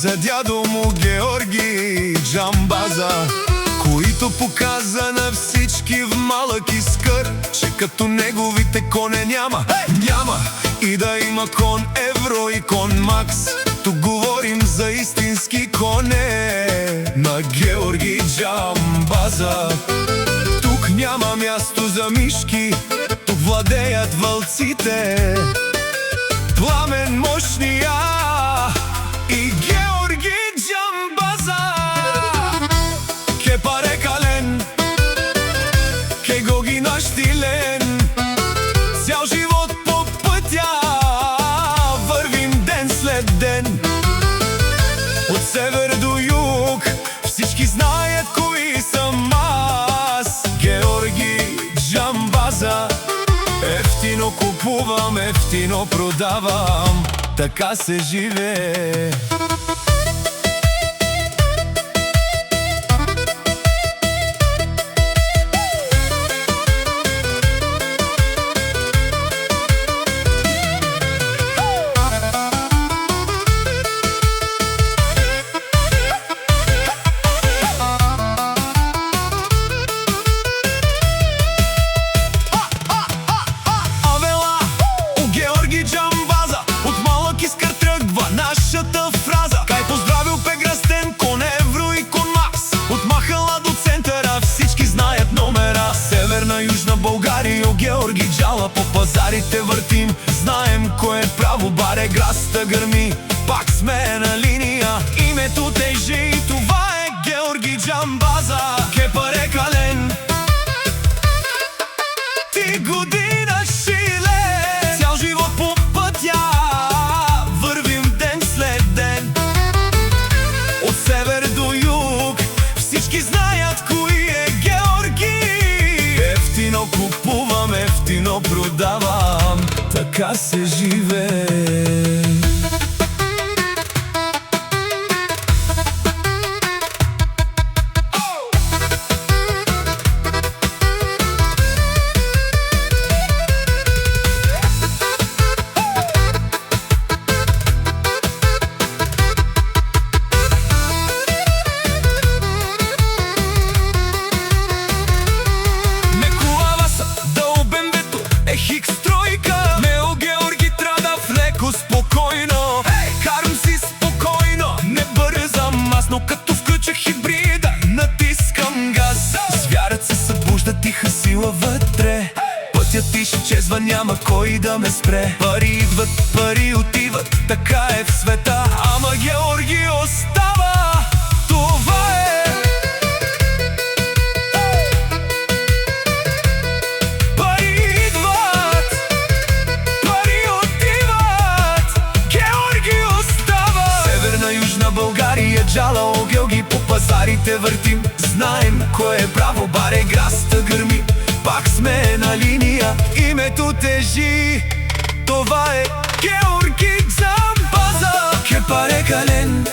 за дядо му Георги Джамбаза, който показа на всички в малък Искър, че като неговите коне няма, няма и да има кон Евро и кон Макс. Тук говорим за истински коне на Георги Джамбаза. Тук няма място за мишки, тук владеят вълците. Пламен мощния и Георги Джамбаза. Ке паре кален, ке гоги наштилен, цял живот по пътя вървим ден след ден. От север до юг всички знаят кои съм аз, Георги Джамбаза. Ефтино купувам, ефтино продавам, така се живее. Южна България, Георги Джала по пазарите въртим. Знаем кое е право, баре граста гърми, пак сме на линия, името тежи и това е Георги Джамбаза. Ке паре кален, ти година шиле, цял живот по пътя вървим ден след ден. От север до юг всички знаят кои е Георги. Ефтино купувам, ефтино продавам, така се живее. Но като включа хибрида, натискам газ. Звярат се събужда, тиха сила вътре. Пътят изчезва, няма кой да ме спре. Пари идват, пари отиват, така е в света. Ама Георги остава, това е. Пари идват, пари отиват, Георги остава. Северна, Южна България, Джала, Огелги по пазарите въртим. Знаем кое е право, баре граста гърми, пак сме на линия, името тежи, това е Георги Джамбаза. Ке паре кален,